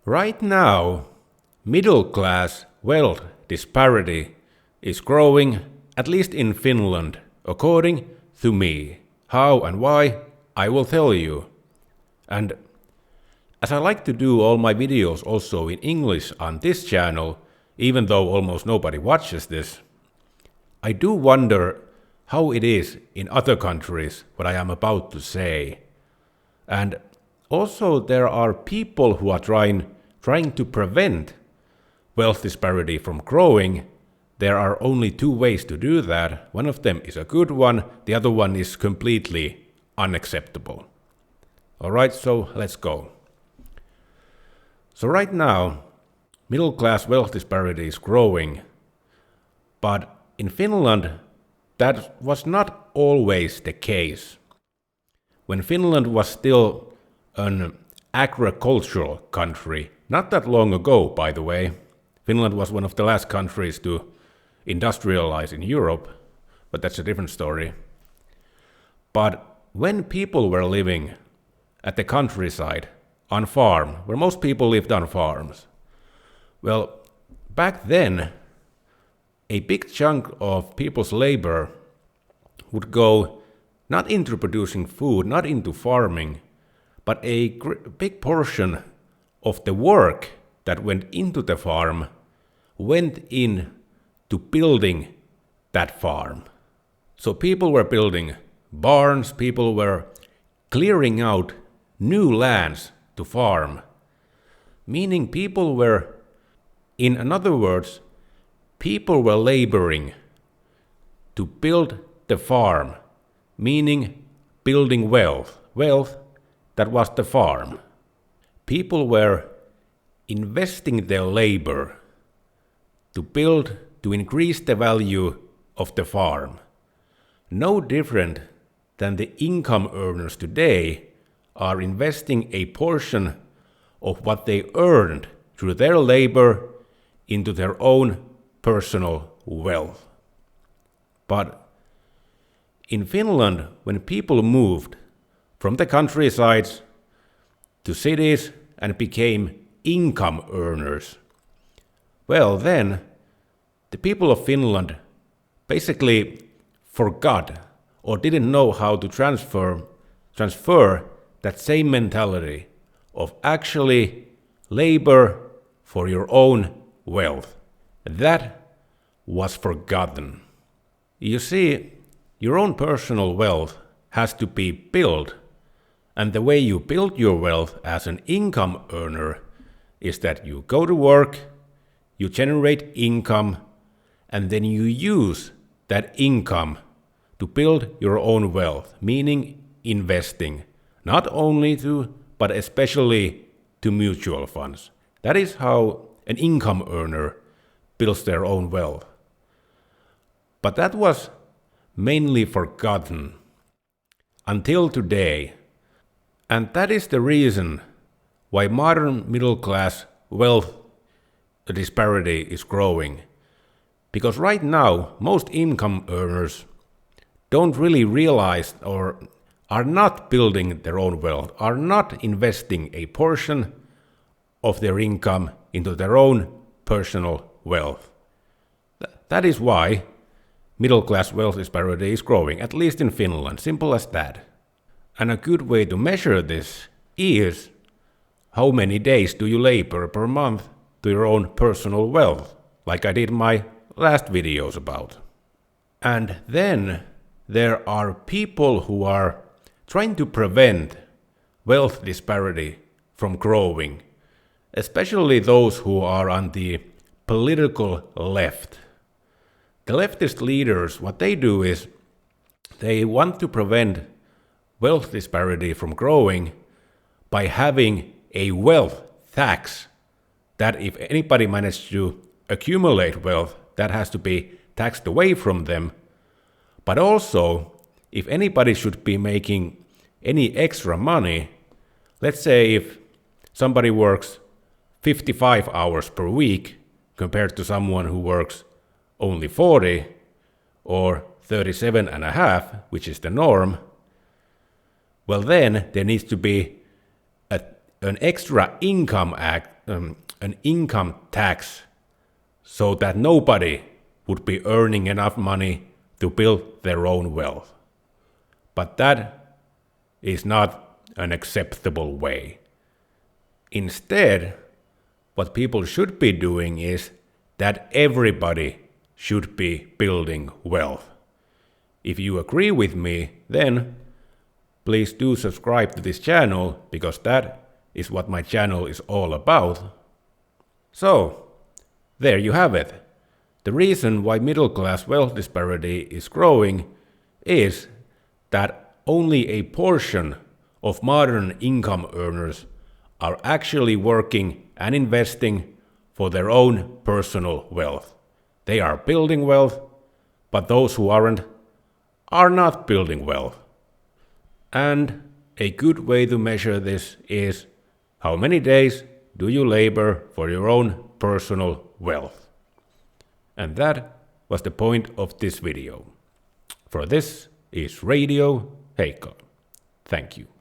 Right now, middle class wealth disparity is growing, at least in Finland, according to me. How and why, I will tell you. And as I like to do all my videos also in English on this channel, even though almost nobody watches this, I do wonder how it is in other countries, what I am about to say. And also there are people who are trying to prevent wealth disparity from growing. There are only two ways to do that. One of them is a good one, the other one is completely unacceptable. Alright, so let's go. So right now, middle class wealth disparity is growing, but in Finland that was not always the case. When Finland was still an agricultural country, not that long ago, by the way, Finland was one of the last countries to industrialize in Europe, but that's a different story. But when people were living at the countryside, on farm, where most people lived on farms, well, back then, a big chunk of people's labor would go not into producing food, not into farming, but a big portion of the work that went into the farm went in to building that farm. So people were building barns, people were clearing out new lands to farm, meaning people were, in other words, people were laboring to build the farm, meaning building wealth that was the farm. People were investing their labor to increase the value of the farm. No different than the income earners today are investing a portion of what they earned through their labor into their own personal wealth. But in Finland, when people moved from the countrysides to cities and became income earners, well then, the people of Finland basically forgot or didn't know how to transfer that same mentality of actually labor for your own wealth. That was forgotten. You see, your own personal wealth has to be built, and the way you build your wealth as an income earner is that you go to work, you generate income, and then you use that income to build your own wealth, meaning investing, not only to, but especially to mutual funds. That is how an income earner builds their own wealth. But that was mainly forgotten until today. And that is the reason why modern middle class wealth disparity is growing. Because right now, most income earners don't really realize or are not building their own wealth, are not investing a portion of their income into their own personal wealth. That is why middle class wealth disparity is growing, at least in Finland, simple as that. And a good way to measure this is how many days do you labor per month to your own personal wealth, like I did my last videos about. And then there are people who are trying to prevent wealth disparity from growing, especially those who are on the political left. The leftist leaders, what they do is they want to prevent wealth disparity from growing by having a wealth tax that if anybody manages to accumulate wealth, that has to be taxed away from them. But also, if anybody should be making any extra money, let's say if somebody works 55 hours per week compared to someone who works only 40 or 37 and a half, which is the norm, well then there needs to be an extra income an income tax so that nobody would be earning enough money to build their own wealth. But that is not an acceptable way. Instead, what people should be doing is that everybody should be building wealth. If you agree with me, then please do subscribe to this channel, because that is what my channel is all about. So, there you have it. The reason why middle-class wealth disparity is growing is that only a portion of modern income earners are actually working and investing for their own personal wealth. They are building wealth, but those who aren't are not building wealth. And a good way to measure this is how many days do you labor for your own personal wealth. And that was the point of this video. For this is Radio Heikko. Thank you.